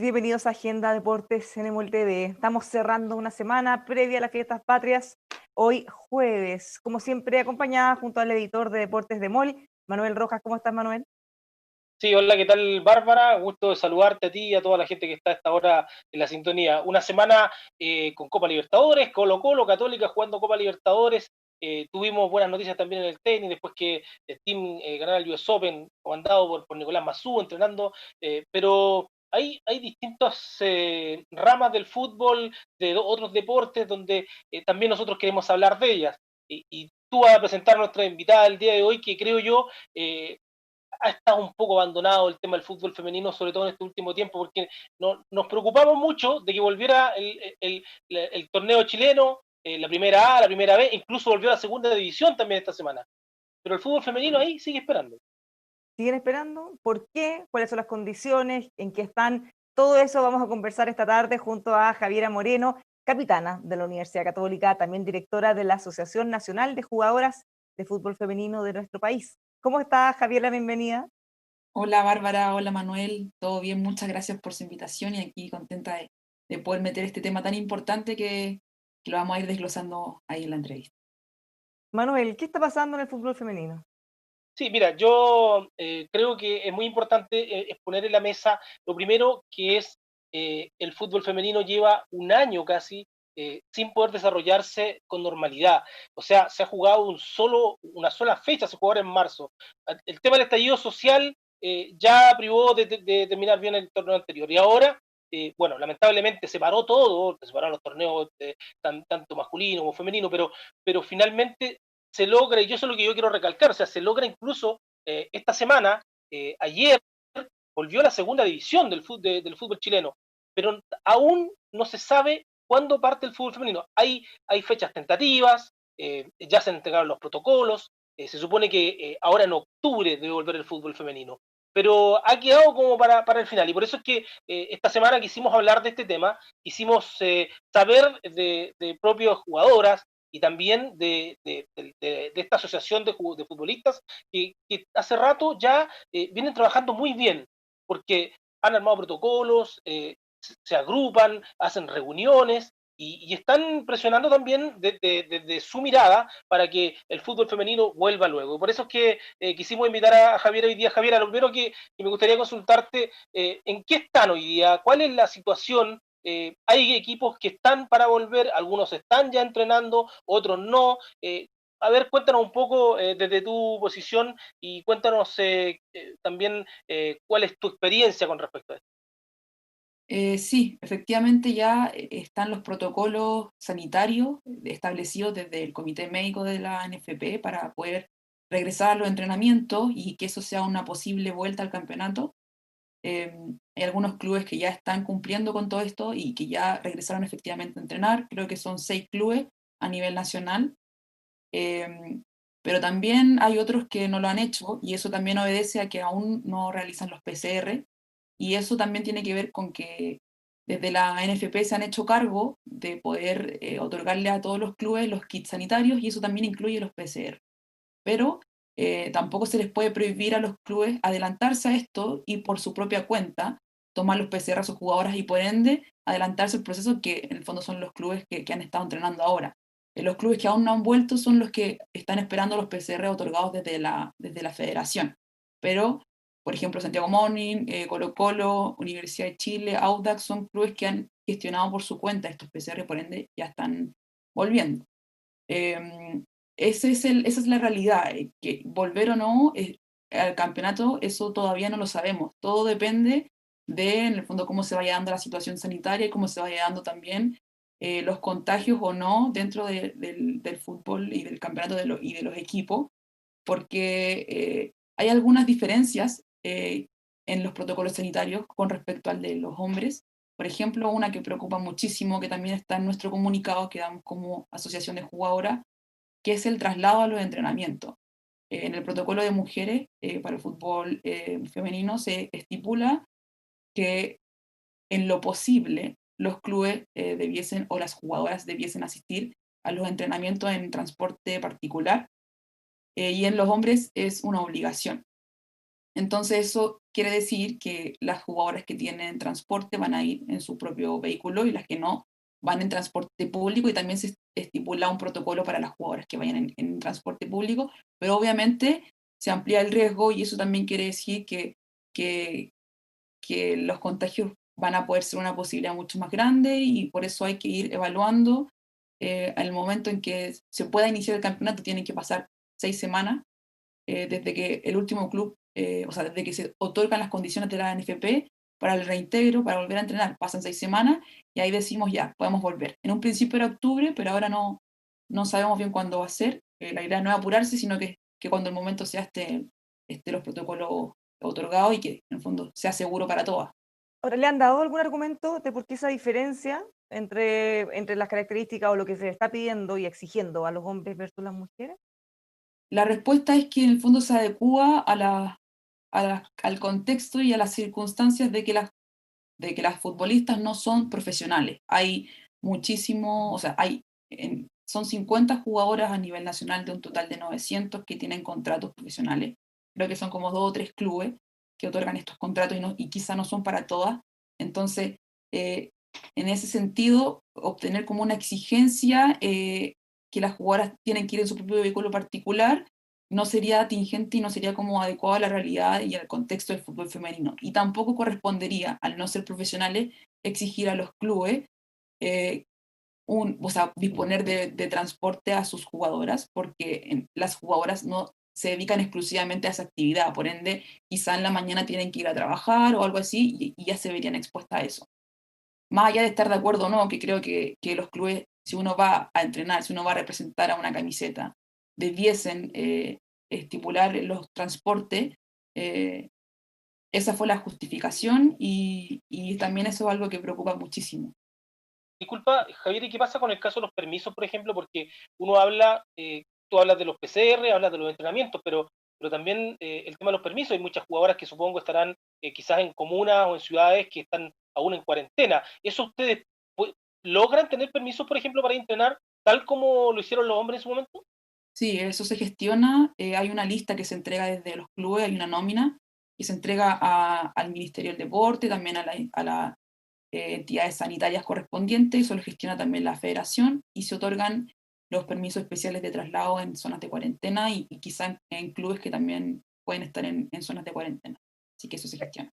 bienvenidos a Agenda Deportes en MOL TV. Estamos cerrando una semana previa a las fiestas patrias, hoy jueves, como siempre acompañada junto al editor de Deportes de MOL, Manuel Rojas. ¿Cómo estás, Manuel? Sí, hola, ¿qué tal, Bárbara? Gusto de saludarte a ti y a toda la gente que está a esta hora en la sintonía. Una semana con Copa Libertadores, Colo-Colo, Católica jugando Copa Libertadores. Tuvimos buenas noticias también en el tenis, después que el team ganara el US Open, comandado por Nicolás Massú, entrenando. Pero hay distintas ramas del fútbol, de otros deportes, donde también nosotros queremos hablar de ellas. Y tú vas a presentar a nuestra invitada el día de hoy, que creo yo ha estado un poco abandonado el tema del fútbol femenino, sobre todo en este último tiempo, porque nos preocupamos mucho de que volviera el torneo chileno, la primera A, la primera B, incluso volvió a la segunda división también esta semana. Pero el fútbol femenino ahí sigue esperando. ¿Siguen esperando? ¿Por qué? ¿Cuáles son las condiciones? ¿En qué están? Todo eso vamos a conversar esta tarde junto a Javiera Moreno, capitana de la Universidad Católica, también directora de la Asociación Nacional de Jugadoras de Fútbol Femenino de nuestro país. ¿Cómo está, Javiera? Bienvenida. Hola Bárbara, hola Manuel, todo bien, muchas gracias por su invitación y aquí contenta de poder meter este tema tan importante que lo vamos a ir desglosando ahí en la entrevista. Manuel, ¿qué está pasando en el fútbol femenino? Sí, mira, yo creo que es muy importante exponer en la mesa lo primero que es el fútbol femenino lleva un año casi sin poder desarrollarse con normalidad. O sea, se ha jugado una sola fecha, se jugó ahora en marzo. El tema del estallido social ya privó de terminar bien el torneo anterior. Y ahora, bueno, lamentablemente se paró todo, se pararon los torneos tanto masculino como femenino, pero finalmente se logra, y eso es lo que yo quiero recalcar, o sea, se logra incluso esta semana, ayer, volvió a la segunda división del fútbol chileno, pero aún no se sabe cuándo parte el fútbol femenino. Hay fechas tentativas, ya se entregaron los protocolos, se supone que ahora en octubre debe volver el fútbol femenino, pero ha quedado como para el final, y por eso es que esta semana quisimos hablar de este tema, quisimos saber de propias jugadoras, y también de esta asociación de futbolistas que hace rato ya vienen trabajando muy bien, porque han armado protocolos, se agrupan, hacen reuniones y están presionando también desde su mirada para que el fútbol femenino vuelva luego. Por eso es que quisimos invitar a Javier hoy día. Javier, lo primero que me gustaría consultarte, ¿en qué están hoy día? ¿Cuál es la situación? Hay equipos que están para volver, algunos están ya entrenando, otros no. A ver, cuéntanos un poco desde tu posición y cuéntanos también cuál es tu experiencia con respecto a esto. Sí, efectivamente ya están los protocolos sanitarios establecidos desde el Comité Médico de la NFP para poder regresar a los entrenamientos y que eso sea una posible vuelta al campeonato. Hay algunos clubes que ya están cumpliendo con todo esto y que ya regresaron efectivamente a entrenar. Creo que son 6 clubes a nivel nacional. Em, pero también hay otros que no lo han hecho y eso también obedece a que aún no realizan los PCR y eso también tiene que ver con que desde la NFP se han hecho cargo de poder otorgarle a todos los clubes los kits sanitarios y eso también incluye los PCR. Pero tampoco se les puede prohibir a los clubes adelantarse a esto y por su propia cuenta tomar los PCR a sus jugadoras y por ende adelantarse el proceso que en el fondo son los clubes que han estado entrenando ahora. Los clubes que aún no han vuelto son los que están esperando los PCR otorgados desde la federación. Pero, por ejemplo, Santiago Morning, Colo Colo, Universidad de Chile, Audax son clubes que han gestionado por su cuenta estos PCR, por ende ya están volviendo. Em, esa es la realidad, que volver o no al campeonato, eso todavía no lo sabemos. Todo depende de, en el fondo, cómo se vaya dando la situación sanitaria y cómo se vaya dando también los contagios o no dentro del fútbol y del campeonato y de los equipos, porque hay algunas diferencias en los protocolos sanitarios con respecto al de los hombres. Por ejemplo, una que preocupa muchísimo, que también está en nuestro comunicado que damos como asociación de jugadoras, que es el traslado a los entrenamientos. En el protocolo de mujeres para el fútbol femenino se estipula que en lo posible los clubes debiesen o las jugadoras debiesen asistir a los entrenamientos en transporte particular y en los hombres es una obligación. Entonces eso quiere decir que las jugadoras que tienen transporte van a ir en su propio vehículo y las que no van en transporte público, y también se estipula un protocolo para las jugadoras que vayan en transporte público, pero obviamente se amplía el riesgo y eso también quiere decir que, que los contagios van a poder ser una posibilidad mucho más grande y por eso hay que ir evaluando. Al momento en que se pueda iniciar el campeonato tienen que pasar 6 semanas desde que el último club, o sea, desde que se otorgan las condiciones de la NFP para el reintegro, para volver a entrenar, pasan 6 semanas y ahí decimos ya, podemos volver. En un principio era octubre, pero ahora no sabemos bien cuándo va a ser. La idea no es apurarse, sino que cuando el momento sea esté los protocolos otorgados y que en el fondo sea seguro para todas. Ahora, ¿le han dado algún argumento de por qué esa diferencia entre las características o lo que se le está pidiendo y exigiendo a los hombres versus las mujeres? La respuesta es que en el fondo se adecúa al contexto y a las circunstancias de que las futbolistas no son profesionales. Hay muchísimo, o sea, son 50 jugadoras a nivel nacional de un total de 900 que tienen contratos profesionales. Creo que son como 2 o 3 clubes que otorgan estos contratos y quizá no son para todas. Entonces, eh, en ese sentido, obtener como una exigencia que las jugadoras tienen que ir en su propio vehículo particular no sería atingente y no sería como adecuado a la realidad y al contexto del fútbol femenino. Y tampoco correspondería, al no ser profesionales, exigir a los clubes eh, o sea, disponer de transporte a sus jugadoras, porque las jugadoras no se dedican exclusivamente a esa actividad, por ende, quizá en la mañana tienen que ir a trabajar o algo así y ya se verían expuestas a eso. Más allá de estar de acuerdo o no, que creo que los clubes, si uno va a entrenar, si uno va a representar a una camiseta, debiesen estipular los transportes, eh, esa fue la justificación y también eso es algo que preocupa muchísimo. Disculpa, Javier, ¿y qué pasa con el caso de los permisos, por ejemplo? Porque uno habla, tú hablas de los PCR, hablas de los entrenamientos, pero también el tema de los permisos. Hay muchas jugadoras que supongo estarán quizás en comunas o en ciudades que están aún en cuarentena. ¿Eso ustedes pues, logran tener permisos, por ejemplo, para entrenar tal como lo hicieron los hombres en su momento? Sí, eso se gestiona, hay una lista que se entrega desde los clubes, hay una nómina que se entrega al Ministerio del Deporte, también a las entidades sanitarias correspondientes, eso lo gestiona también la federación y se otorgan los permisos especiales de traslado en zonas de cuarentena y quizá en clubes que también pueden estar en zonas de cuarentena. Así que eso se gestiona.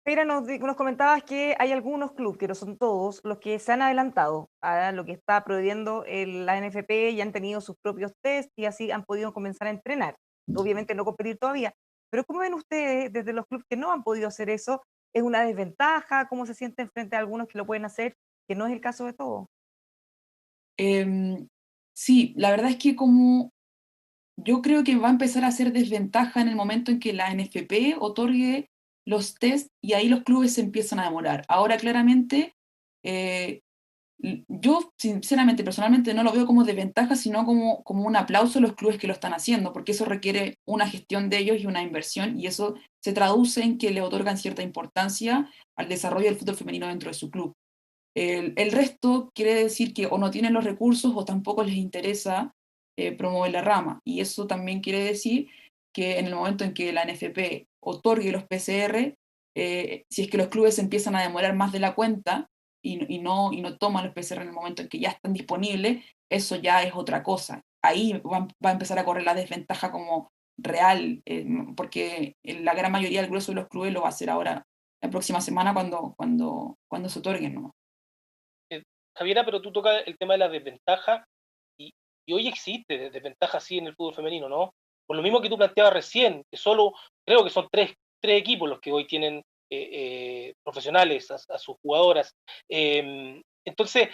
Pero nos comentabas que hay algunos clubes, que no son todos, los que se han adelantado a lo que está prohibiendo la NFP y han tenido sus propios test y así han podido comenzar a entrenar. Obviamente no competir todavía. Pero ¿cómo ven ustedes desde los clubes que no han podido hacer eso? ¿Es una desventaja? ¿Cómo se sienten frente a algunos que lo pueden hacer? Que no es el caso de todos. Em, sí, la verdad es que como yo creo que va a empezar a ser desventaja en el momento en que la NFP otorgue los test y ahí los clubes se empiezan a demorar. Ahora claramente, eh, yo sinceramente, personalmente no lo veo como desventaja, sino como un aplauso a los clubes que lo están haciendo, porque eso requiere una gestión de ellos y una inversión, y eso se traduce en que le otorgan cierta importancia al desarrollo del fútbol femenino dentro de su club. El resto quiere decir que o no tienen los recursos o tampoco les interesa promover la rama. Y eso también quiere decir que en el momento en que la NFP otorgue los PCR, si es que los clubes se empiezan a demorar más de la cuenta y no toman los PCR en el momento en que ya están disponibles, eso ya es otra cosa. Ahí va a empezar a correr la desventaja como real, porque la gran mayoría del grueso de los clubes lo va a hacer ahora la próxima semana cuando se otorguen, ¿no? Eh, Javiera, pero tú tocas el tema de la desventaja y, y hoy existe desventaja así en el fútbol femenino, ¿no? Por lo mismo que tú planteabas recién, que solo creo que son tres equipos los que hoy tienen profesionales a sus jugadoras. Entonces,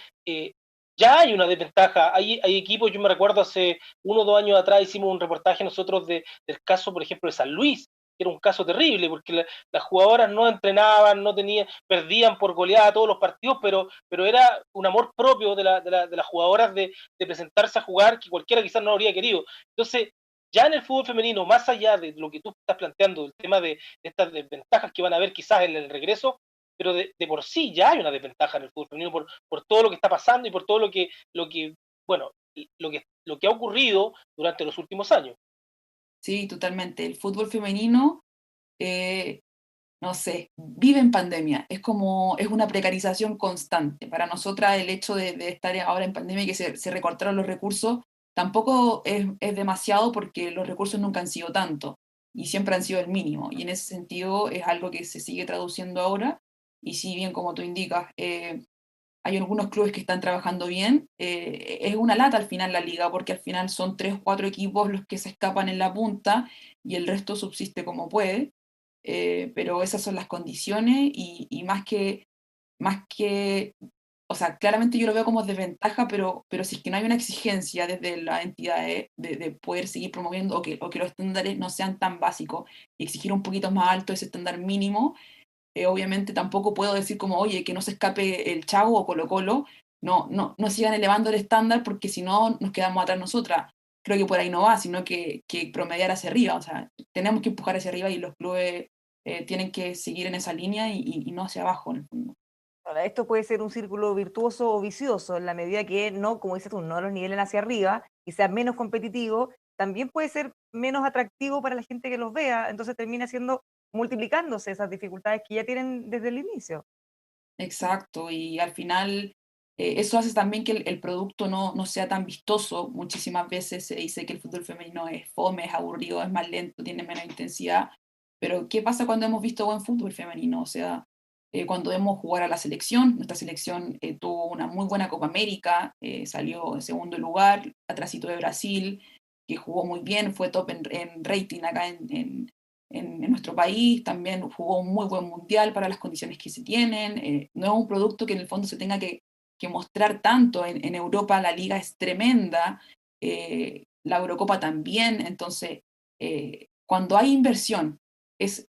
ya hay una desventaja. Hay equipos, yo me recuerdo hace 1 o 2 años atrás hicimos un reportaje nosotros del caso, por ejemplo, de San Luis, que era un caso terrible, porque las jugadoras no entrenaban, no tenían, perdían por goleada todos los partidos, pero era un amor propio de las jugadoras de presentarse a jugar que cualquiera quizás no habría querido. Entonces, ya en el fútbol femenino, más allá de lo que tú estás planteando, el tema de estas desventajas que van a haber quizás en el regreso, pero de por sí ya hay una desventaja en el fútbol femenino por todo lo que está pasando y por todo bueno, lo que ha ocurrido durante los últimos años. Sí, totalmente. El fútbol femenino, eh, no sé, vive en pandemia. Es una precarización constante. Para nosotras el hecho de estar ahora en pandemia y que se recortaron los recursos, tampoco es demasiado porque los recursos nunca han sido tanto y siempre han sido el mínimo. Y en ese sentido es algo que se sigue traduciendo ahora. Y si bien, como tú indicas, hay algunos clubes que están trabajando bien, es una lata al final la liga, porque al final son 3 o 4 equipos los que se escapan en la punta y el resto subsiste como puede. Pero esas son las condiciones y o sea, claramente yo lo veo como desventaja, pero si es que no hay una exigencia desde la entidad de poder seguir promoviendo o que los estándares no sean tan básicos y exigir un poquito más alto ese estándar mínimo, obviamente tampoco puedo decir como, oye, que no se escape el Chavo o Colo Colo, no sigan elevando el estándar porque si no nos quedamos atrás nosotras. Creo que por ahí no va, sino que promediar hacia arriba, o sea, tenemos que empujar hacia arriba y los clubes tienen que seguir en esa línea y no hacia abajo en el fondo. Ahora, esto puede ser un círculo virtuoso o vicioso en la medida que no, como dices tú, no los nivelen hacia arriba y sea menos competitivo, también puede ser menos atractivo para la gente que los vea, entonces termina siendo multiplicándose esas dificultades que ya tienen desde el inicio. Exacto, y al final eso hace también que el producto no sea tan vistoso. Muchísimas veces se dice que el fútbol femenino es fome, es aburrido, es más lento, tiene menos intensidad, pero ¿qué pasa cuando hemos visto buen fútbol femenino? O sea, cuando vemos jugar a la selección, nuestra selección tuvo una muy buena Copa América, salió en segundo lugar, atrásito de Brasil, que jugó muy bien, fue top en rating acá en nuestro país, también jugó un muy buen mundial para las condiciones que se tienen, no es un producto que en el fondo se tenga que mostrar tanto, en Europa la liga es tremenda, la Eurocopa también, entonces cuando hay inversión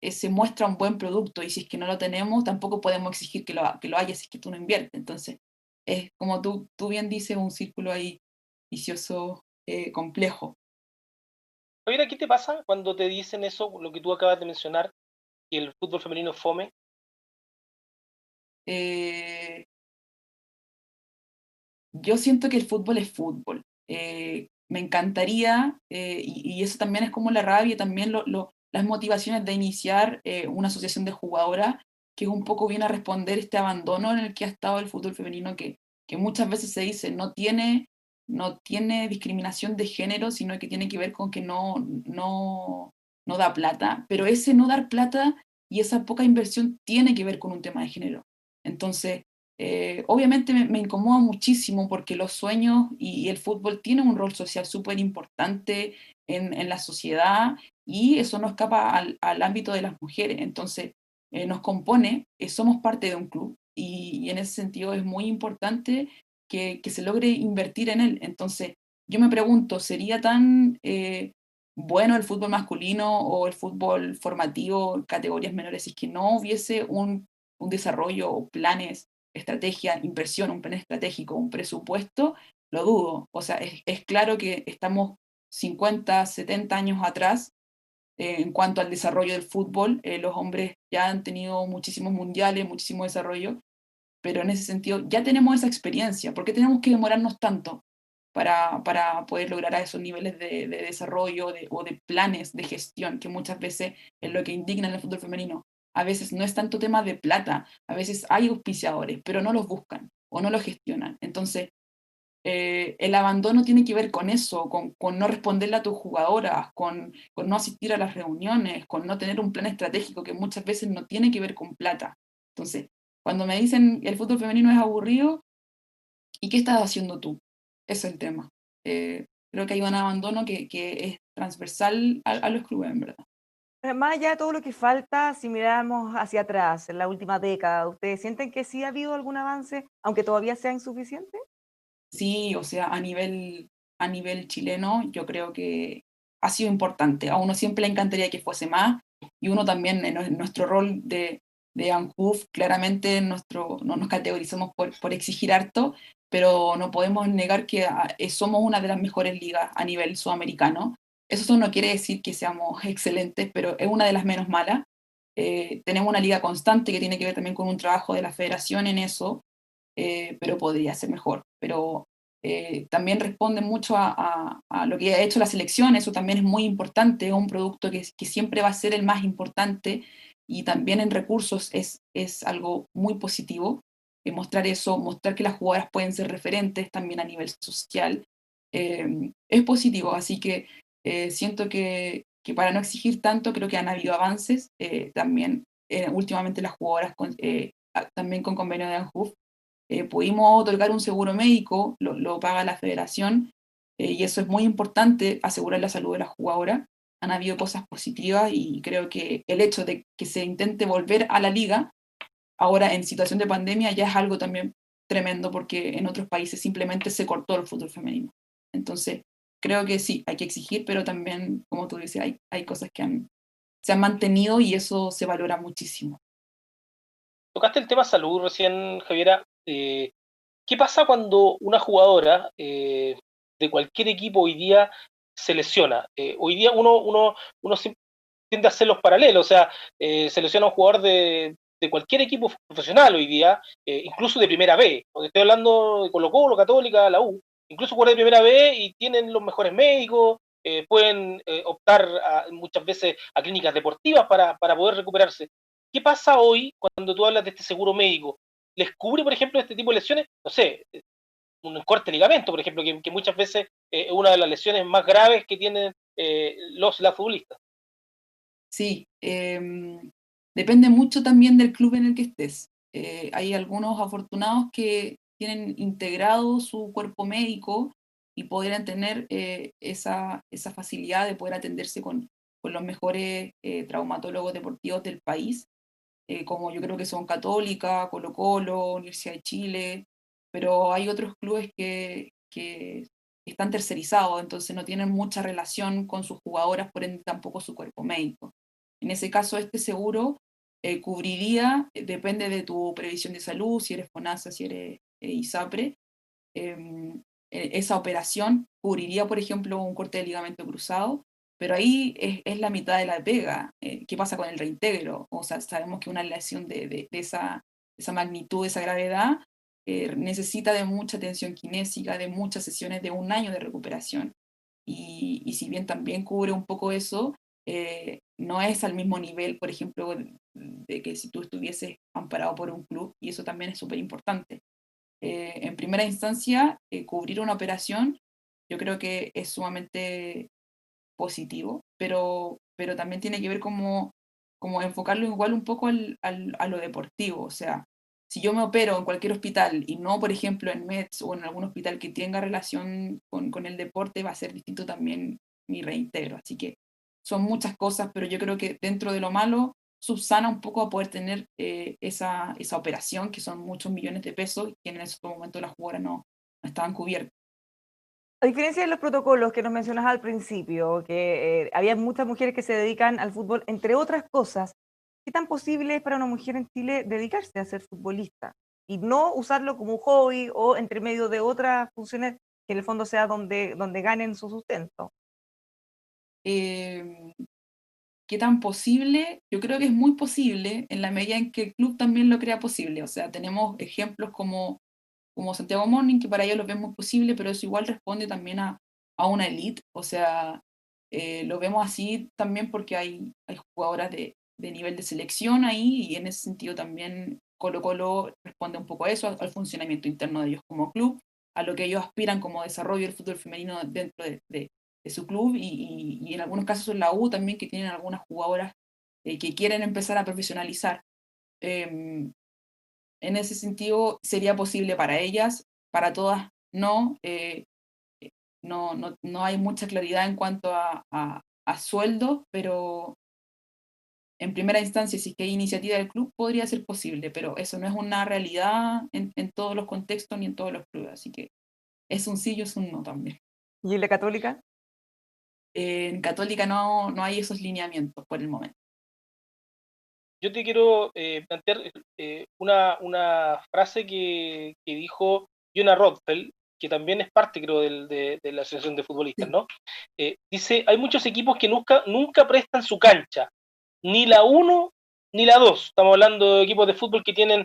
se muestra un buen producto y si es que no lo tenemos tampoco podemos exigir que lo haya si es que tú no inviertes, entonces es como tú bien dices, un círculo ahí vicioso complejo. Javiera, ¿qué te pasa cuando te dicen eso, lo que tú acabas de mencionar, que el fútbol femenino es fome? Eh, Yo siento que el fútbol es fútbol. Me encantaría, y eso también es como la rabia, también las motivaciones de iniciar una asociación de jugadoras, que es un poco viene a responder este abandono en el que ha estado el fútbol femenino, que muchas veces se dice no tiene discriminación de género, sino que tiene que ver con que no da plata, pero ese no dar plata y esa poca inversión tiene que ver con un tema de género. Entonces, obviamente me incomoda muchísimo porque los sueños y el fútbol tienen un rol social súper importante en la sociedad y eso no escapa al ámbito de las mujeres. Entonces, nos compone, somos parte de un club y en ese sentido es muy importante que se logre invertir en él. Entonces, yo me pregunto, ¿sería tan bueno el fútbol masculino o el fútbol formativo en categorías menores si es que no hubiese un desarrollo o planes, estrategia, inversión, un plan estratégico, un presupuesto? Lo dudo. O sea, es claro que estamos 50, 70 años atrás en cuanto al desarrollo del fútbol. Los hombres ya han tenido muchísimos mundiales, muchísimo desarrollo, pero en ese sentido ya tenemos esa experiencia. ¿Por qué tenemos que demorarnos tanto para poder lograr a esos niveles de desarrollo o de planes de gestión, que muchas veces es lo que indigna en el fútbol femenino? A veces no es tanto tema de plata, a veces hay auspiciadores, pero no los buscan o no los gestionan. Entonces, el abandono tiene que ver con eso, con no responderle a tus jugadoras, con no asistir a las reuniones, con no tener un plan estratégico que muchas veces no tiene que ver con plata. Entonces, cuando me dicen el fútbol femenino es aburrido, ¿y qué estás haciendo tú? Ese es el tema. Creo que hay un abandono que es transversal a los clubes, en verdad. Más allá de todo lo que falta, si miramos hacia atrás, en la última década, ¿ustedes sienten que sí ha habido algún avance, aunque todavía sea insuficiente? Sí, o sea, a nivel chileno, yo creo que ha sido importante. A uno siempre le encantaría que fuese más, y uno también en nuestro rol de ANJUF, claramente no nos categorizamos por exigir harto, pero no podemos negar que somos una de las mejores ligas a nivel sudamericano. Eso no quiere decir que seamos excelentes, pero es una de las menos malas. Tenemos una liga constante que tiene que ver también con un trabajo de la federación en eso, pero podría ser mejor. Pero también responde mucho a lo que ha hecho la selección, eso también es muy importante, es un producto que siempre va a ser el más importante, y también en recursos es algo muy positivo. Mostrar eso, mostrar que las jugadoras pueden ser referentes también a nivel social, es positivo. Así que siento que para no exigir tanto, creo que han habido avances. También últimamente las jugadoras también con convenio de ANJUF pudimos otorgar un seguro médico, lo paga la federación, y eso es muy importante, asegurar la salud de la jugadora. Han habido cosas positivas y creo que el hecho de que se intente volver a la liga, ahora en situación de pandemia, ya es algo también tremendo, porque en otros países simplemente se cortó el fútbol femenino. Entonces, creo que sí, hay que exigir, pero también, como tú dices, hay cosas que se han mantenido y eso se valora muchísimo. Tocaste el tema salud recién, Javiera. ¿Qué pasa cuando una jugadora de cualquier equipo hoy día se lesiona? Hoy día uno tiende a hacer los paralelos, o sea, se lesiona un jugador de cualquier equipo profesional hoy día, incluso de primera B, porque estoy hablando de Colo-Colo, Católica, la U, incluso jugadores de primera B y tienen los mejores médicos, pueden optar muchas veces a clínicas deportivas para poder recuperarse. ¿Qué pasa hoy cuando tú hablas de este seguro médico? ¿Les cubre, por ejemplo, este tipo de lesiones? No sé, un corte de ligamento, por ejemplo, que muchas veces es una de las lesiones más graves que tienen las futbolistas. Sí, depende mucho también del club en el que estés. Hay algunos afortunados que tienen integrado su cuerpo médico y podrían tener esa facilidad de poder atenderse con los mejores traumatólogos deportivos del país, como yo creo que son Católica, Colo-Colo, Universidad de Chile, pero hay otros clubes que están tercerizados, entonces no tienen mucha relación con sus jugadoras, por ende tampoco su cuerpo médico. En ese caso, este seguro cubriría, depende de tu previsión de salud, si eres FONASA, si eres ISAPRE, esa operación cubriría, por ejemplo, un corte de ligamento cruzado, pero ahí es la mitad de la pega. ¿Qué pasa con el reintegro? O sea, sabemos que una lesión de esa magnitud, de esa gravedad, necesita de mucha atención kinésica, de muchas sesiones de un año de recuperación. Y si bien también cubre un poco eso, no es al mismo nivel, por ejemplo, de que si tú estuvieses amparado por un club, y eso también es súper importante. En primera instancia, cubrir una operación, yo creo que es sumamente positivo, pero también tiene que ver como enfocarlo igual un poco a lo deportivo. O sea, si yo me opero en cualquier hospital y no, por ejemplo, en MEDS o en algún hospital que tenga relación con el deporte, va a ser distinto también mi reintegro. Así que son muchas cosas, pero yo creo que dentro de lo malo subsana un poco a poder tener esa operación, que son muchos millones de pesos, y en ese momento las jugadoras no estaban cubiertas. A diferencia de los protocolos que nos mencionas al principio, que había muchas mujeres que se dedican al fútbol, entre otras cosas, ¿qué tan posible es para una mujer en Chile dedicarse a ser futbolista y no usarlo como un hobby o entre medio de otras funciones que en el fondo sea donde ganen su sustento? Eh, ¿Qué tan posible? Yo creo que es muy posible en la medida en que el club también lo crea posible. O sea, tenemos ejemplos como Santiago Morning, que para ellos lo vemos posible, pero eso igual responde también a una elite. O sea, lo vemos así también porque hay jugadoras de nivel de selección ahí, y en ese sentido también Colo Colo responde un poco a eso, al funcionamiento interno de ellos como club, a lo que ellos aspiran como desarrollo del fútbol femenino dentro de su club, y en algunos casos en la U también, que tienen algunas jugadoras que quieren empezar a profesionalizar. Em, en ese sentido, sería posible para ellas, para todas no. No hay mucha claridad en cuanto a sueldos, pero en primera instancia, si es que hay iniciativa del club, podría ser posible, pero eso no es una realidad en todos los contextos ni en todos los clubes, así que es un sí y es un no también. ¿Y en la católica? En Católica no hay esos lineamientos por el momento. Yo te quiero plantear una frase que dijo Jonah Rothfeld, que también es parte, creo, de la Asociación de Futbolistas, Sí. ¿no? Dice, hay muchos equipos que nunca prestan su cancha, ni la uno ni la 2. Estamos hablando de equipos de fútbol que tienen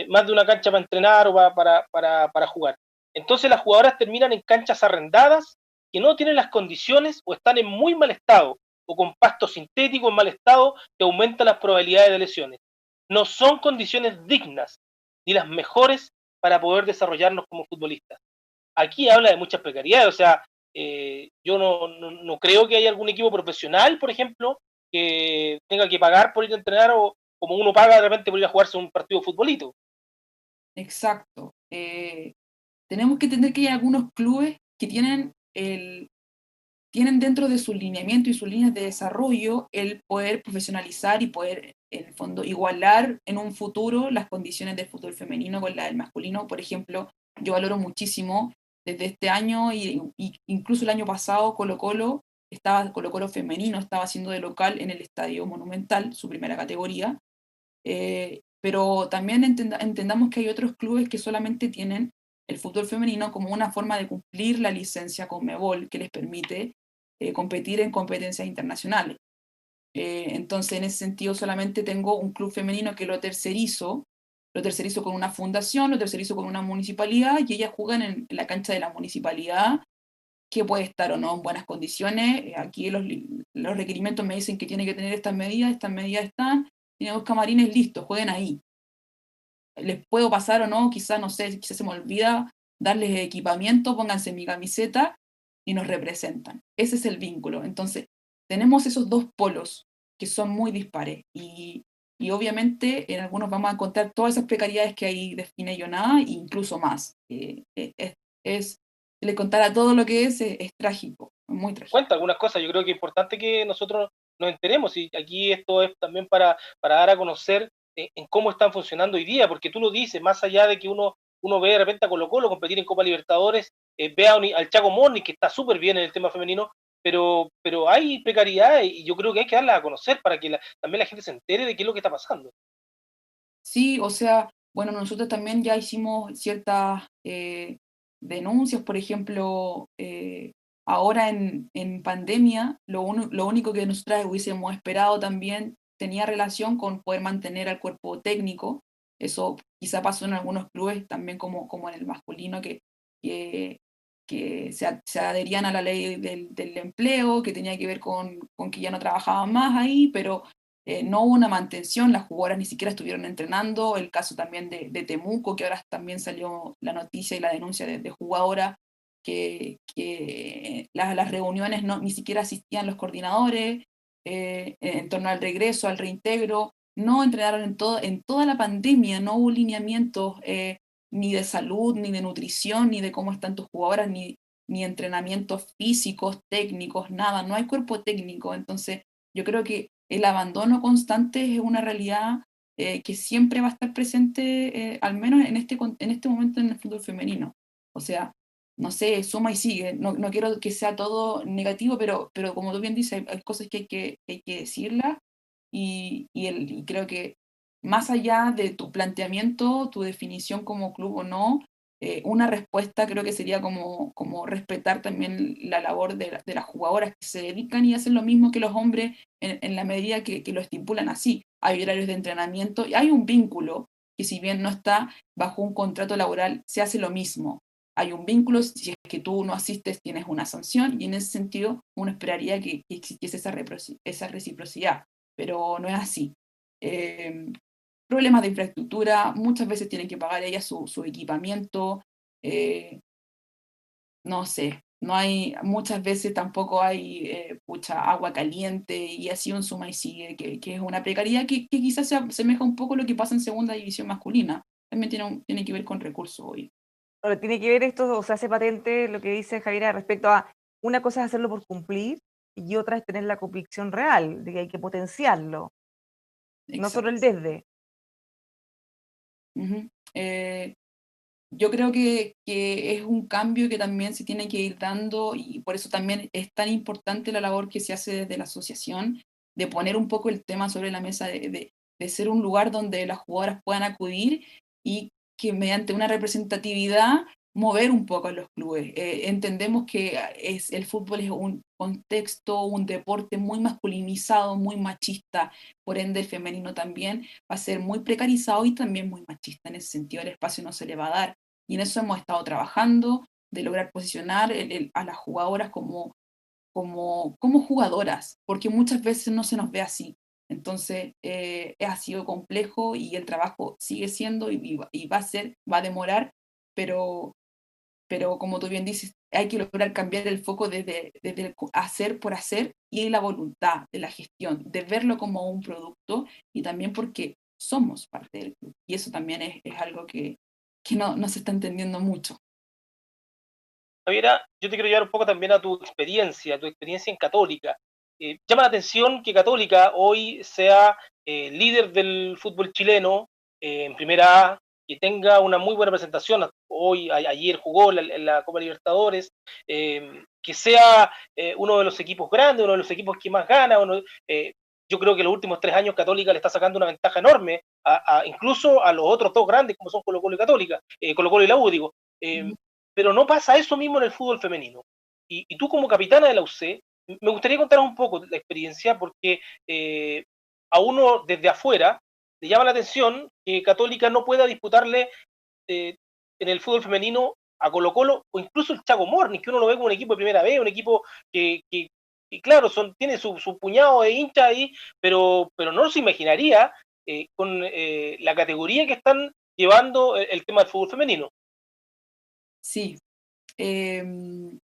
más de una cancha para entrenar o para jugar. Entonces las jugadoras terminan en canchas arrendadas que no tienen las condiciones o están en muy mal estado, o con pasto sintético en mal estado que aumenta las probabilidades de lesiones. No son condiciones dignas ni las mejores para poder desarrollarnos como futbolistas. Aquí habla de muchas precariedades, o sea, yo no creo que haya algún equipo profesional, por ejemplo, que tenga que pagar por ir a entrenar o como uno paga de repente por ir a jugarse un partido de futbolito. Exacto. Tenemos que entender que hay algunos clubes que tienen dentro de su lineamiento y sus líneas de desarrollo el poder profesionalizar y poder, en el fondo, igualar en un futuro las condiciones del fútbol femenino con la del masculino. Por ejemplo, yo valoro muchísimo desde este año y incluso el año pasado Colo Colo femenino estaba haciendo de local en el Estadio Monumental, su primera categoría, pero también entendamos que hay otros clubes que solamente tienen el fútbol femenino como una forma de cumplir la licencia Conmebol que les permite competir en competencias internacionales. Entonces, en ese sentido, solamente tengo un club femenino que lo tercerizo con una fundación, lo tercerizo con una municipalidad y ellas juegan en la cancha de la municipalidad, que puede estar o no en buenas condiciones. Aquí los requerimientos me dicen que tiene que tener estas medidas están, tiene dos camarines listos, jueguen ahí. Les puedo pasar o no, quizás, no sé, quizás se me olvida darles equipamiento, pónganse mi camiseta y nos representan. Ese es el vínculo. Entonces, tenemos esos dos polos que son muy dispares y obviamente en algunos vamos a encontrar todas esas precariedades que ahí define Yoná e incluso más. Si le contara todo lo que es trágico, muy trágico. Cuenta algunas cosas, yo creo que es importante que nosotros nos enteremos y aquí esto es también para dar a conocer en cómo están funcionando hoy día, porque tú lo dices, más allá de que uno ve de repente a Colo Colo competir en Copa Libertadores, ve al Chaco Moni, que está súper bien en el tema femenino, pero hay precariedad y yo creo que hay que darla a conocer para que también la gente se entere de qué es lo que está pasando. Sí, o sea, bueno, nosotros también ya hicimos ciertas denuncias, por ejemplo, ahora en pandemia, lo único que nosotras hubiésemos esperado también tenía relación con poder mantener al cuerpo técnico. Eso quizá pasó en algunos clubes, también como en el masculino, que, que se adherían a la ley del empleo, que tenía que ver con que ya no trabajaban más ahí, pero no hubo una mantención, las jugadoras ni siquiera estuvieron entrenando, el caso también de Temuco, que ahora también salió la noticia y la denuncia de jugadora, que las reuniones ni siquiera asistían los coordinadores en torno al regreso, al reintegro, no entrenaron en toda la pandemia, no hubo lineamientos ni de salud, ni de nutrición, ni de cómo están tus jugadoras, ni entrenamientos físicos, técnicos, nada, no hay cuerpo técnico, entonces yo creo que el abandono constante es una realidad que siempre va a estar presente, al menos en este momento en el fútbol femenino. O sea, no sé, suma y sigue. No quiero que sea todo negativo, pero como tú bien dices, hay cosas que hay que decirlas y creo que más allá de tu planteamiento, tu definición como club o no, una respuesta creo que sería como respetar también la labor de las jugadoras que se dedican y hacen lo mismo que los hombres en la medida que lo estipulan así. Hay horarios de entrenamiento y hay un vínculo que si bien no está bajo un contrato laboral, se hace lo mismo. Hay un vínculo, si es que tú no asistes tienes una sanción y en ese sentido uno esperaría que existiese esa reciprocidad, pero no es así. Eh, Problemas de infraestructura, muchas veces tienen que pagar ellas su equipamiento, eh, no sé, no hay, muchas veces tampoco hay pucha, agua caliente y así un suma y sigue, que es una precariedad que quizás se asemeja un poco a lo que pasa en segunda división masculina. También tiene que ver con recursos hoy. Ahora, tiene que ver esto, o se hace patente lo que dice Javiera respecto a una cosa es hacerlo por cumplir y otra es tener la convicción real de que hay que potenciarlo, no solo el Exacto. desde. Ujú. Yo creo que es un cambio que también se tiene que ir dando y por eso también es tan importante la labor que se hace desde la asociación, de poner un poco el tema sobre la mesa, de ser un lugar donde las jugadoras puedan acudir y que mediante una representatividad mover un poco a los clubes. Entendemos que el fútbol es un contexto, un deporte muy masculinizado, muy machista, por ende el femenino también va a ser muy precarizado y también muy machista. En ese sentido, el espacio no se le va a dar. Y en eso hemos estado trabajando, de lograr posicionar a las jugadoras como como jugadoras, porque muchas veces no se nos ve así. Entonces, ha sido complejo y el trabajo sigue siendo y va a demorar, pero, pero como tú bien dices, hay que lograr cambiar el foco desde el hacer por hacer y la voluntad de la gestión, de verlo como un producto y también porque somos parte del club. Y eso también es algo que no se está entendiendo mucho. Javiera, yo te quiero llevar un poco también a tu experiencia en Católica. Llama la atención que Católica hoy sea líder del fútbol chileno en Primera A, que tenga una muy buena presentación. Hoy, ayer jugó en la Copa Libertadores, que sea uno de los equipos grandes, uno de los equipos que más gana. Yo creo que los últimos 3 años Católica le está sacando una ventaja enorme, incluso a los otros dos grandes como son Colo Colo y Católica, Colo Colo y la U, digo. Eh, Ujú. pero no pasa eso mismo en el fútbol femenino. Y tú como capitana de la UC, me gustaría contar un poco la experiencia porque a uno desde afuera le llama la atención que Católica no pueda disputarle eh, en el fútbol femenino a Colo Colo o incluso el Chaco Morning, que uno lo ve como un equipo de primera vez, un equipo que claro, tiene su puñado de hinchas ahí, pero no se imaginaría con la categoría que están llevando el tema del fútbol femenino. Sí, em,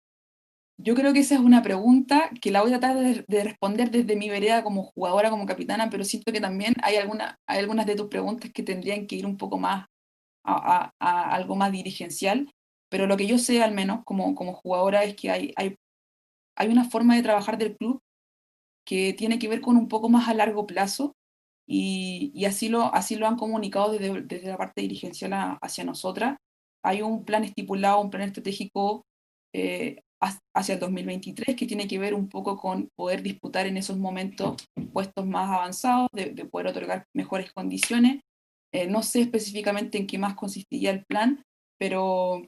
yo creo que esa es una pregunta que la voy a tratar de responder desde mi vereda como jugadora, como capitana, pero siento que también hay algunas de tus preguntas que tendrían que ir un poco más a algo más dirigencial, pero lo que yo sé al menos como jugadora es que hay una forma de trabajar del club que tiene que ver con un poco más a largo plazo y así lo han comunicado desde la parte dirigencial hacia nosotras. Hay un plan estipulado, un plan estratégico hacia el 2023 que tiene que ver un poco con poder disputar en esos momentos puestos más avanzados, de poder otorgar mejores condiciones. No sé específicamente en qué más consistiría el plan, pero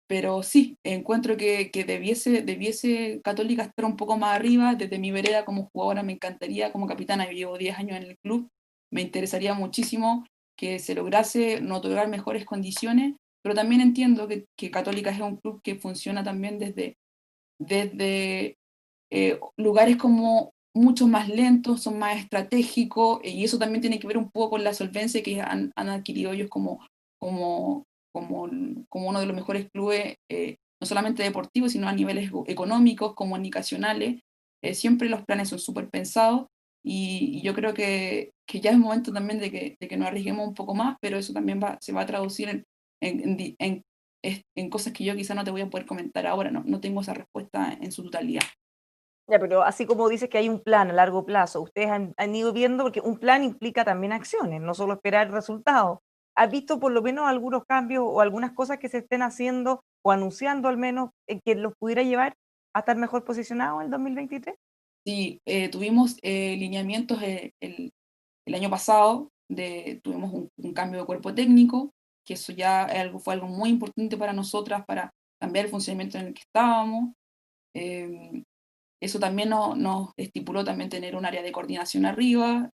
pero sí, encuentro que debiese Católica estar un poco más arriba. Desde mi vereda como jugadora me encantaría, como capitana, yo llevo 10 años en el club, me interesaría muchísimo que se lograse no otorgar mejores condiciones, pero también entiendo que Católica es un club que funciona también desde lugares como mucho más lentos, son más estratégicos, y eso también tiene que ver un poco con la solvencia que han adquirido ellos como, como uno de los mejores clubes, no solamente deportivos, sino a niveles económicos, comunicacionales. Siempre los planes son súper pensados y yo creo que ya es momento también de que nos arriesguemos un poco más, pero eso también se va a traducir en cosas que yo quizá no te voy a poder comentar ahora, no tengo esa respuesta en su totalidad. Ya, pero así como dices que hay un plan a largo plazo, ustedes han ido viendo, porque un plan implica también acciones, no solo esperar resultados. ¿Has visto por lo menos algunos cambios o algunas cosas que se estén haciendo o anunciando al menos que los pudiera llevar a estar mejor posicionados en el 2023? Sí, tuvimos lineamientos el año pasado, tuvimos un cambio de cuerpo técnico, que eso ya fue algo muy importante para nosotras, para cambiar el funcionamiento en el que estábamos. Em, Eso también nos estipuló también tener un área de coordinación arriba.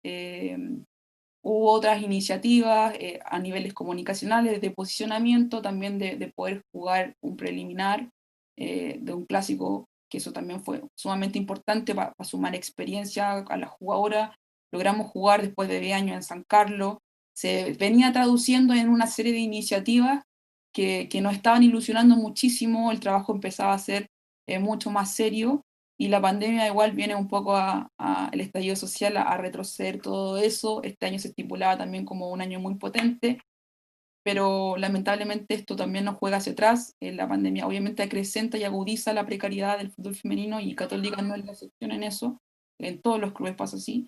Hubo otras iniciativas a niveles comunicacionales, de posicionamiento, también de poder jugar un preliminar de un clásico, que eso también fue sumamente importante para sumar experiencia a la jugadora. Logramos jugar después de 10 años en San Carlos. Se venía traduciendo en una serie de iniciativas que nos estaban ilusionando muchísimo, el trabajo empezaba a ser mucho más serio y la pandemia igual viene un poco el estallido social a retroceder todo eso. Este año se estipulaba también como un año muy potente, pero lamentablemente esto también nos juega hacia atrás. La pandemia obviamente acrecenta y agudiza la precariedad del fútbol femenino y Católica no es la excepción en eso. En todos los clubes pasa así.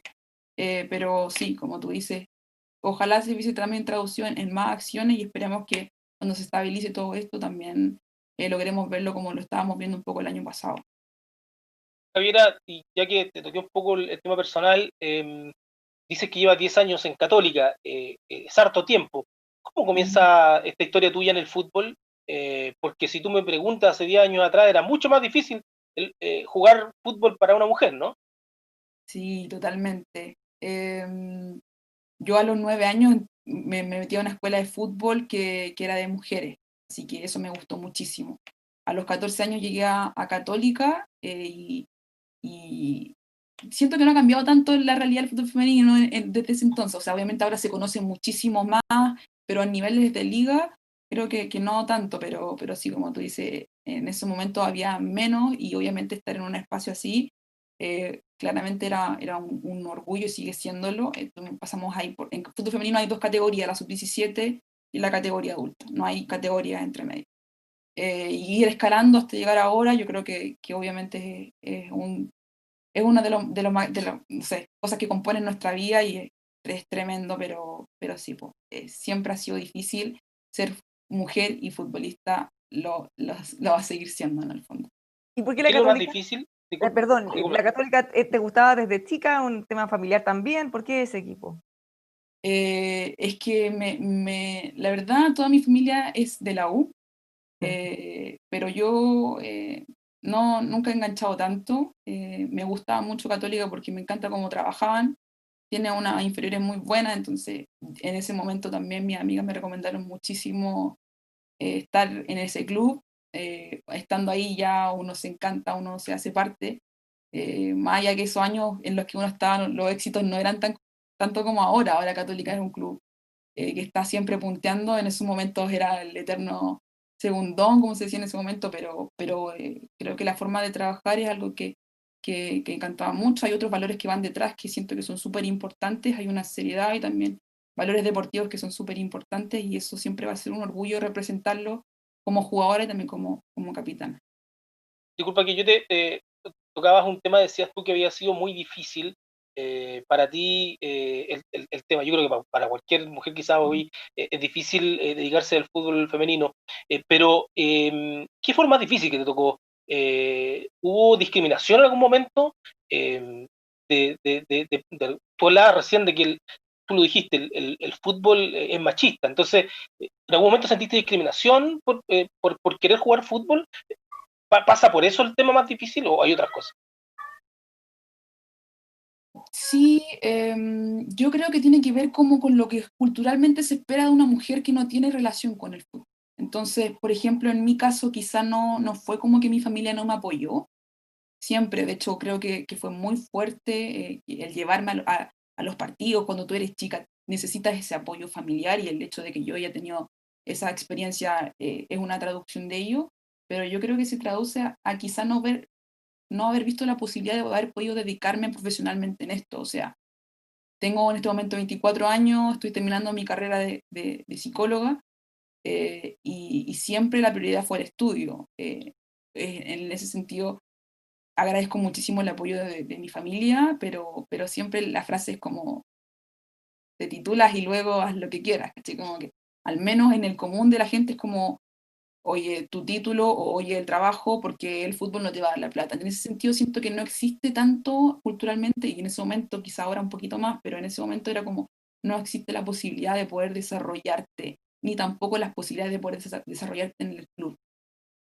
Pero sí, como tú dices, ojalá se hubiese también traducido en más acciones y esperemos que cuando se estabilice todo esto también logremos verlo como lo estábamos viendo un poco el año pasado. Javiera, y ya que te toqué un poco el tema personal, dices que llevas 10 años en Católica, es harto tiempo. ¿Cómo Ujú. comienza esta historia tuya en el fútbol? Porque si tú me preguntas hace 10 años atrás, era mucho más difícil jugar fútbol para una mujer, ¿no? Sí, totalmente. Yo a los 9 años me metí a una escuela de fútbol que era de mujeres, así que eso me gustó muchísimo. a los 14 años llegué a Católica y siento que no ha cambiado tanto la realidad del fútbol femenino desde ese entonces. O sea, obviamente ahora se conoce muchísimo más, pero a niveles de liga creo que no tanto, pero sí, como tú dices, en ese momento había menos y obviamente estar en un espacio así claramente era un orgullo y sigue siéndolo. Pasamos ahí, en fútbol femenino hay dos categorías, la sub-17 y la categoría adulta, no hay categorías entre medio. Y ir escalando hasta llegar ahora, yo creo que obviamente es una de no sé, cosas que componen nuestra vida y es tremendo, pero sí, siempre ha sido difícil ser mujer y futbolista, lo va a seguir siendo en el fondo. ¿Y por qué ¿Qué la es lo más Católica? difícil? Disculpa, Perdón, disculpa. ¿la Católica te gustaba desde chica? ¿Un tema familiar también? ¿Por qué ese equipo? Es que la verdad, toda mi familia es de la U, pero yo no, nunca he enganchado tanto. Me gustaba mucho Católica porque me encanta cómo trabajaban. Tiene una inferiores muy buena, entonces en ese momento también mis amigas me recomendaron muchísimo estar en ese club. Estando ahí ya uno se encanta, uno se hace parte. Más allá que esos años en los que uno estaba, los éxitos no eran tanto como ahora. Ahora Católica es un club que está siempre punteando. En esos momentos era el eterno segundón, como se decía en ese momento, pero creo que la forma de trabajar es algo que encantaba mucho. Hay otros valores que van detrás que siento que son súper importantes. Hay una seriedad y también valores deportivos que son súper importantes y eso siempre va a ser un orgullo representarlo como jugadora y también como capitana. Disculpa que yo te tocabas un tema, decías tú que había sido muy difícil para ti el tema. Yo creo que para cualquier mujer quizás hoy es difícil dedicarse al fútbol femenino, pero ¿qué fue lo más difícil que te tocó? ¿Hubo discriminación en algún momento? Tú hablabas recién de que tú lo dijiste, el fútbol es machista, entonces, ¿en algún momento sentiste discriminación por querer jugar fútbol? ¿Pasa por eso el tema más difícil o hay otras cosas? Sí, yo creo que tiene que ver como con lo que culturalmente se espera de una mujer que no tiene relación con el fútbol. Entonces, por ejemplo, en mi caso quizá no fue como que mi familia no me apoyó, siempre, de hecho creo que fue muy fuerte el llevarme a los partidos cuando tú eres chica, necesitas ese apoyo familiar y el hecho de que yo haya tenido esa experiencia es una traducción de ello, pero yo creo que se traduce a quizá no haber visto la posibilidad de haber podido dedicarme profesionalmente en esto. O sea, tengo en este momento 24 años, estoy terminando mi carrera de psicóloga y siempre la prioridad fue el estudio. En ese sentido, agradezco muchísimo el apoyo de mi familia, pero siempre la frase es como, te titulas y luego haz lo que quieras, ¿cachai? Como que al menos en el común de la gente es como, oye, tu título o oye, el trabajo, porque el fútbol no te va a dar la plata. En ese sentido siento que no existe tanto culturalmente y en ese momento, quizá ahora un poquito más, pero en ese momento era como, no existe la posibilidad de poder desarrollarte, ni tampoco las posibilidades de poder desarrollarte en el club,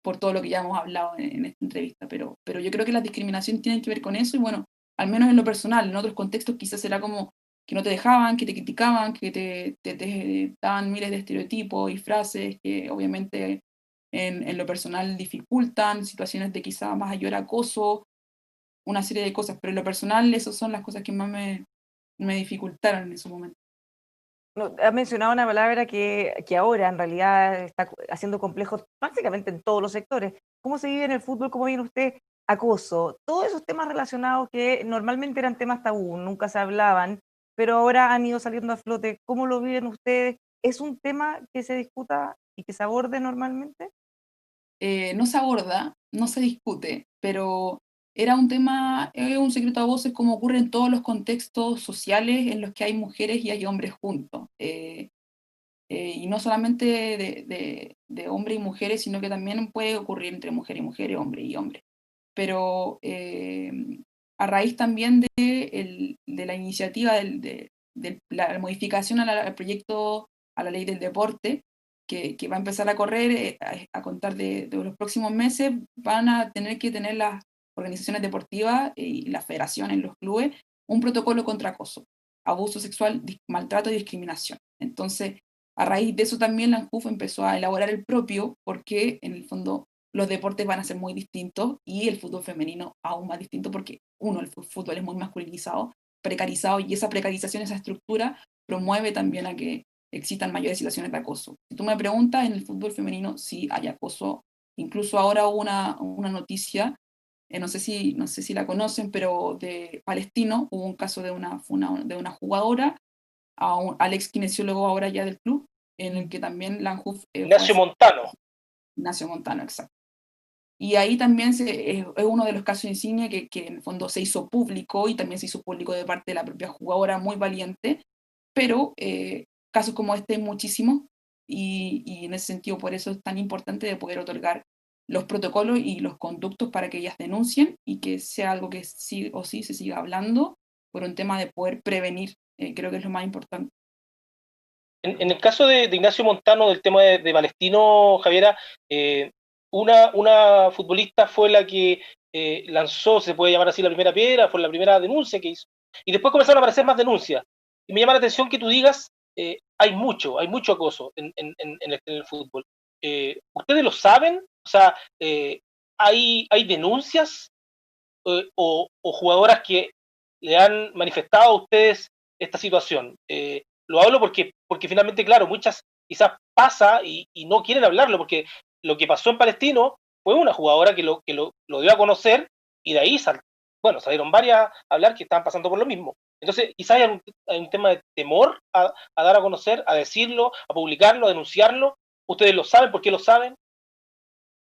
por todo lo que ya hemos hablado en esta entrevista, pero yo creo que la discriminación tiene que ver con eso y bueno, al menos en lo personal, en otros contextos quizás era como que no te dejaban, que te criticaban, que te daban miles de estereotipos y frases que obviamente en lo personal dificultan, situaciones de quizá mayor acoso, una serie de cosas, pero en lo personal esas son las cosas que más me dificultaron en ese momento. No, has mencionado una palabra que ahora en realidad está haciendo complejos básicamente en todos los sectores. ¿Cómo se vive en el fútbol? ¿Cómo viene usted? Acoso, todos esos temas relacionados que normalmente eran temas tabú, nunca se hablaban, pero ahora han ido saliendo a flote. ¿Cómo lo viven ustedes? ¿Es un tema que se discuta y que se aborde normalmente? No se aborda, no se discute, pero era un tema, un secreto a voces como ocurre en todos los contextos sociales en los que hay mujeres y hay hombres juntos. Y no solamente de hombres y mujeres, sino que también puede ocurrir entre mujer y mujer, hombre y hombre. Pero a raíz también de la iniciativa de la modificación al proyecto, a la ley del deporte, que va a empezar a correr a contar de los próximos meses, van a tener que tener las organizaciones deportivas y las federaciones, los clubes, un protocolo contra acoso, abuso sexual, maltrato y discriminación. Entonces, a raíz de eso también la ANJUF empezó a elaborar el propio, porque en el fondo los deportes van a ser muy distintos y el fútbol femenino aún más distinto porque, uno, el fútbol es muy masculinizado, precarizado, y esa precarización, esa estructura, promueve también a que existan mayores situaciones de acoso. Si tú me preguntas, en el fútbol femenino sí hay acoso. Incluso ahora hubo una noticia, no sé si la conocen, pero de Palestino, hubo un caso de una jugadora, al ex kinesiólogo ahora ya del club, en el que también Lanhuf fue Ignacio Montano. Ignacio Montano, exacto. Y ahí también es uno de los casos insignia que en el fondo se hizo público y también se hizo público de parte de la propia jugadora, muy valiente, pero casos como este hay muchísimos y en ese sentido por eso es tan importante de poder otorgar los protocolos y los conductos para que ellas denuncien y que sea algo que sí o sí se siga hablando por un tema de poder prevenir, creo que es lo más importante. En el caso de Ignacio Montano, del tema de Palestino, Javiera, una futbolista fue la que lanzó, se puede llamar así, la primera piedra, fue la primera denuncia que hizo. Y después comenzaron a aparecer más denuncias. Y me llama la atención que tú digas, hay mucho acoso en el fútbol. ¿Ustedes lo saben? O sea, hay denuncias o jugadoras que le han manifestado a ustedes esta situación? Lo hablo porque finalmente, claro, muchas quizás pasa y no quieren hablarlo, porque lo que pasó en Palestino fue una jugadora que lo dio a conocer y de ahí salieron varias a hablar que estaban pasando por lo mismo. Entonces, quizás hay un tema de temor a dar a conocer, a decirlo, a publicarlo, a denunciarlo. ¿Ustedes lo saben? ¿Por qué lo saben?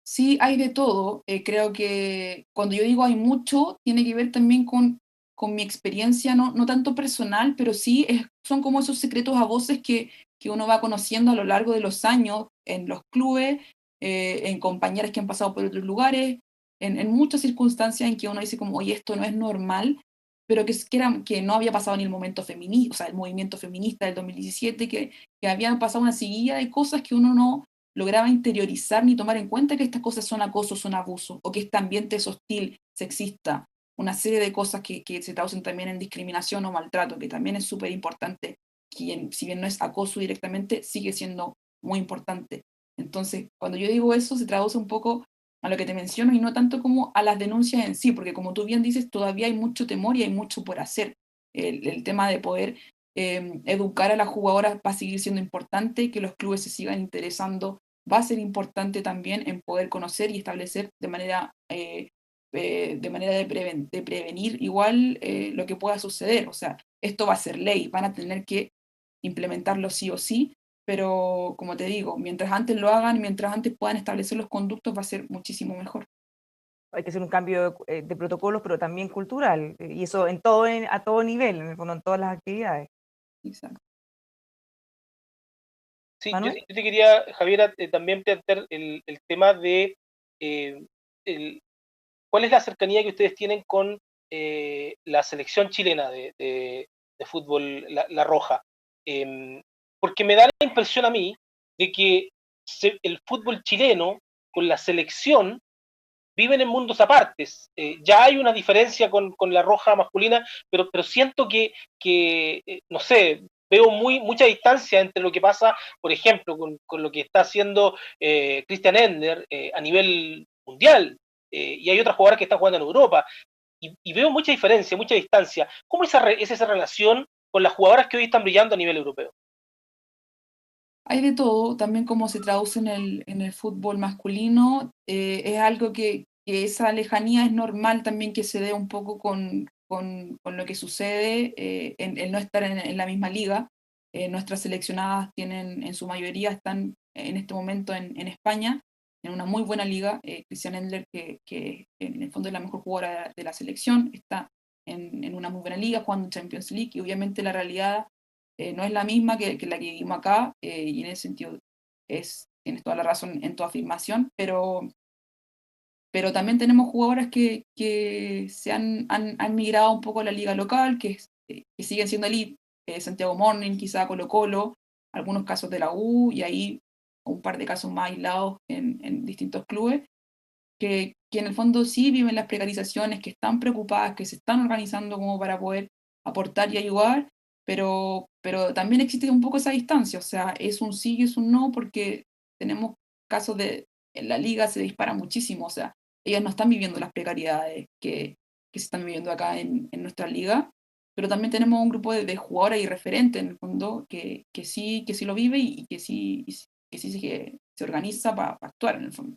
Sí, hay de todo. Creo que cuando yo digo hay mucho, tiene que ver también con mi experiencia, no tanto personal, pero sí son como esos secretos a voces que uno va conociendo a lo largo de los años en los clubes, en compañeras que han pasado por otros lugares, en muchas circunstancias en que uno dice como, oye, esto no es normal, pero que no había pasado ni el momento feminista, o sea, el movimiento feminista del 2017, que habían pasado una seguida de cosas que uno no lograba interiorizar ni tomar en cuenta que estas cosas son acoso, son abuso, o que este ambiente es hostil, sexista, una serie de cosas que se traducen también en discriminación o maltrato, que también es súper importante, que si bien no es acoso directamente, sigue siendo muy importante. Entonces, cuando yo digo eso, se traduce un poco a lo que te menciono y no tanto como a las denuncias en sí, porque como tú bien dices, todavía hay mucho temor y hay mucho por hacer. El tema de poder educar a las jugadoras va a seguir siendo importante, que los clubes se sigan interesando va a ser importante también en poder conocer y establecer de manera de prevenir igual lo que pueda suceder. O sea, esto va a ser ley, van a tener que implementarlo sí o sí, pero como te digo, mientras antes lo hagan, mientras antes puedan establecer los conductos, va a ser muchísimo mejor. Hay que hacer un cambio de protocolos, pero también cultural, y eso a todo nivel, en el fondo, en todas las actividades. Exacto. Sí, Manuel. yo te quería, Javiera, también plantear el tema de eh, cuál es la cercanía que ustedes tienen con la selección chilena de fútbol, la Roja. Porque me da la impresión a mí de que el fútbol chileno con la selección viven en mundos apartes. Ya hay una diferencia con la Roja masculina, pero siento que no sé, veo mucha distancia entre lo que pasa, por ejemplo, con lo que está haciendo Christian Ender a nivel mundial, y hay otras jugadoras que están jugando en Europa, y veo mucha diferencia, mucha distancia. ¿Cómo es esa relación con las jugadoras que hoy están brillando a nivel europeo? Hay de todo, también como se traduce en el fútbol masculino, es algo que esa lejanía es normal también que se dé un poco con lo que sucede, el no estar en la misma liga. Nuestras seleccionadas tienen, en su mayoría, están en este momento en España, en una muy buena liga. Christian Endler, que en el fondo es la mejor jugadora de la selección, está en una muy buena liga, jugando en Champions League, y obviamente la realidad no es la misma que la que vivimos acá, y en ese sentido tienes toda la razón en tu afirmación, pero también tenemos jugadoras que han migrado un poco a la liga local, que siguen siendo elite, Santiago Morning, quizá Colo Colo, algunos casos de la U, y ahí un par de casos más aislados en distintos clubes, que en el fondo sí viven las precarizaciones, que están preocupadas, que se están organizando como para poder aportar y ayudar, pero también existe un poco esa distancia, o sea, es un sí y es un no, porque tenemos casos en la liga se dispara muchísimo, o sea, ellas no están viviendo las precariedades que se están viviendo acá en nuestra liga, pero también tenemos un grupo de jugadoras y referentes en el fondo que sí lo vive y que sí se organiza para actuar en el fondo.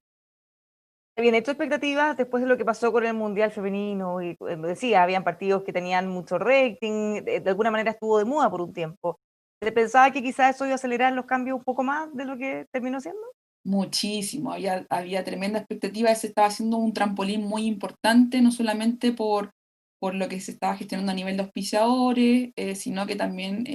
Bien, ¿hecho expectativas después de lo que pasó con el Mundial Femenino? Y decía, habían partidos que tenían mucho rating, de alguna manera estuvo de moda por un tiempo. ¿Se pensaba que quizás eso iba a acelerar los cambios un poco más de lo que terminó siendo? Muchísimo, había tremenda expectativa, se estaba haciendo un trampolín muy importante, no solamente por lo que se estaba gestionando a nivel de auspiciadores, sino que también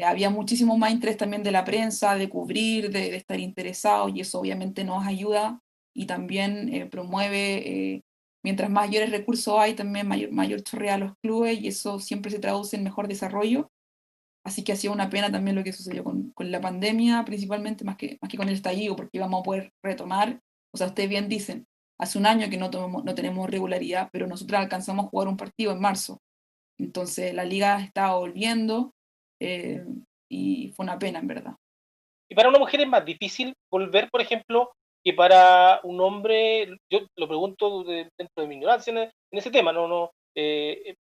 había muchísimo más interés también de la prensa, de cubrir, de estar interesados, y eso obviamente nos ayuda y también promueve, mientras mayores recursos hay, también mayor chorrea a los clubes, y eso siempre se traduce en mejor desarrollo. Así que ha sido una pena también lo que sucedió con la pandemia, principalmente más que con el estallido, porque íbamos a poder retomar. O sea, ustedes bien dicen, hace un año que no tenemos regularidad, pero nosotros alcanzamos a jugar un partido en marzo. Entonces la liga estaba volviendo eh, y fue una pena, en verdad. Y para una mujer es más difícil volver, por ejemplo, que para un hombre. Yo lo pregunto dentro de mi ignorancia en ese tema,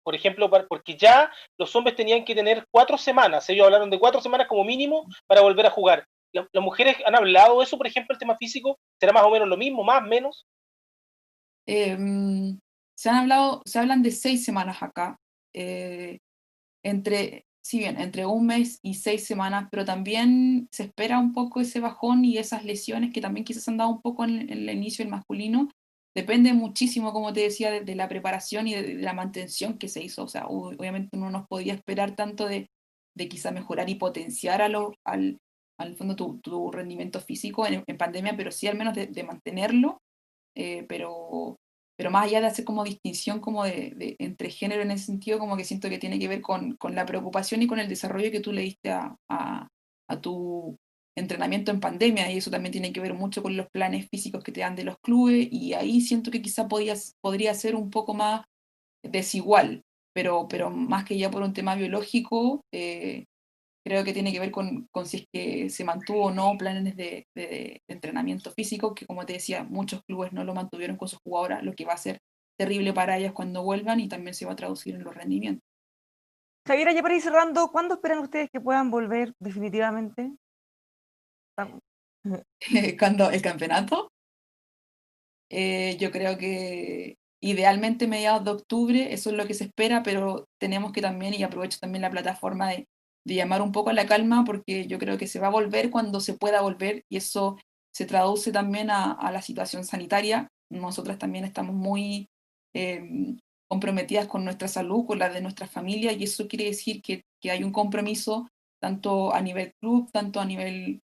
por ejemplo, porque ya los hombres tenían que tener 4 semanas, ellos hablaron de 4 semanas como mínimo para volver a jugar. Las mujeres han hablado de eso, por ejemplo, el tema físico, ¿será más o menos lo mismo, más, menos? Se hablan de 6 semanas acá, eh, si bien, entre un mes y 6 semanas, pero también se espera un poco ese bajón y esas lesiones que también quizás han dado un poco en el inicio del masculino. Depende muchísimo, como te decía, de la preparación y de la mantención que se hizo. O sea, obviamente uno no podía esperar tanto de quizá mejorar y potenciar al fondo tu rendimiento físico en pandemia, pero sí al menos de mantenerlo, pero más allá de hacer como distinción como entre género en ese sentido, como que siento que tiene que ver con la preocupación y con el desarrollo que tú le diste a tu entrenamiento en pandemia, y eso también tiene que ver mucho con los planes físicos que te dan de los clubes, y ahí siento que quizá podría ser un poco más desigual, pero más que ya por un tema biológico, creo que tiene que ver con si es que se mantuvo o no planes de entrenamiento físico, que como te decía, muchos clubes no lo mantuvieron con sus jugadoras, lo que va a ser terrible para ellas cuando vuelvan y también se va a traducir en los rendimientos. Javiera, ya para ir cerrando, ¿cuándo esperan ustedes que puedan volver definitivamente? Ah, Cuando el campeonato, yo creo que idealmente mediados de octubre, eso es lo que se espera, pero tenemos que también, y aprovecho también la plataforma de llamar un poco a la calma, porque yo creo que se va a volver cuando se pueda volver, y eso se traduce también a la situación sanitaria. Nosotras también estamos muy comprometidas con nuestra salud, con la de nuestra familia, y eso quiere decir que hay un compromiso tanto a nivel club, tanto a nivel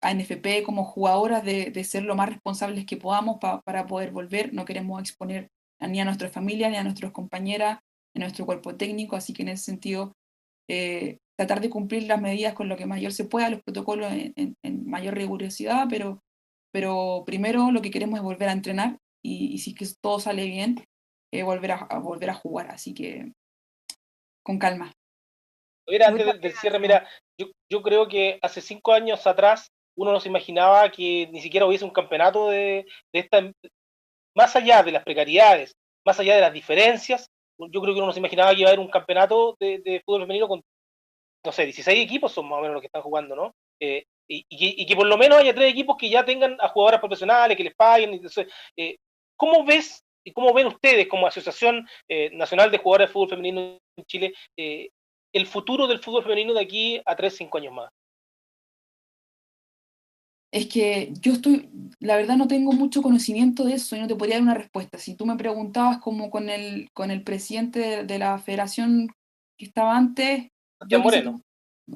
ANFP como jugadoras de ser lo más responsables que podamos para poder volver. No queremos exponer ni a nuestra familia, ni a nuestras compañeras, ni a nuestro cuerpo técnico, así que en ese sentido, tratar de cumplir las medidas con lo que mayor se pueda, los protocolos en mayor rigurosidad, pero primero lo que queremos es volver a entrenar y si es que todo sale bien, volver a jugar, así que con calma. Mira, antes muchas del cierre, gracias. mira, yo creo que hace 5 años atrás uno no se imaginaba que ni siquiera hubiese un campeonato de esta, más allá de las precariedades, más allá de las diferencias. Yo creo que uno no se imaginaba que iba a haber un campeonato de fútbol femenino con, no sé, 16 equipos son más o menos los que están jugando, ¿no? Y que por lo menos haya 3 equipos que ya tengan a jugadoras profesionales, que les paguen. Entonces, ¿cómo ves y cómo ven ustedes como Asociación Nacional de Jugadoras de Fútbol Femenino en Chile el futuro del fútbol femenino de aquí a 3, 5 años más? Es que la verdad no tengo mucho conocimiento de eso y no te podría dar una respuesta. Si tú me preguntabas como con el presidente de la federación que estaba antes, yo Sebastián quise, Moreno.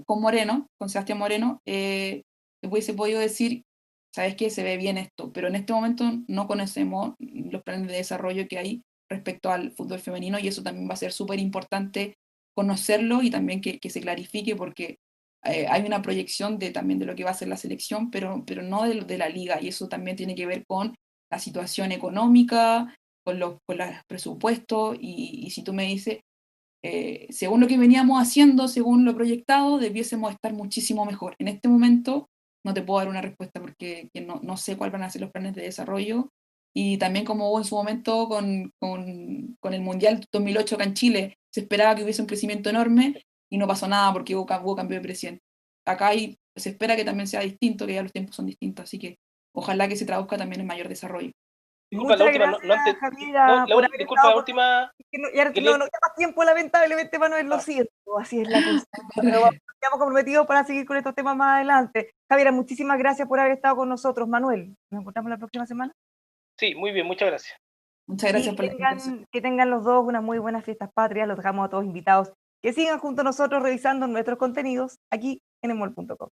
con Moreno, con Sebastián Moreno, te hubiese podido decir, sabes qué, se ve bien esto, pero en este momento no conocemos los planes de desarrollo que hay respecto al fútbol femenino, y eso también va a ser súper importante conocerlo y también que se clarifique, porque hay una proyección también de lo que va a ser la selección, pero no de la liga, y eso también tiene que ver con la situación económica, con los presupuestos, y si tú me dices, según lo que veníamos haciendo, según lo proyectado, debiésemos estar muchísimo mejor. En este momento no te puedo dar una respuesta porque no sé cuáles van a ser los planes de desarrollo. Y también como hubo en su momento con el Mundial 2008 acá en Chile, se esperaba que hubiese un crecimiento enorme y no pasó nada porque hubo cambio de presidente. Acá se espera que también sea distinto, que ya los tiempos son distintos, así que ojalá que se traduzca también en mayor desarrollo. Disculpa, Muchas gracias, Javiera, por haber disculpa, la estado última. ya no nos da más tiempo, lamentablemente, Manuel, lo siento, así es la cosa. Pero estamos comprometidos para seguir con estos temas más adelante. Javiera, muchísimas gracias por haber estado con nosotros. Manuel, ¿nos encontramos la próxima semana? Sí, muy bien, muchas gracias. Muchas gracias por la invitación. Que tengan los dos unas muy buenas fiestas patrias, los dejamos a todos invitados. Que sigan junto a nosotros revisando nuestros contenidos aquí en emol.com.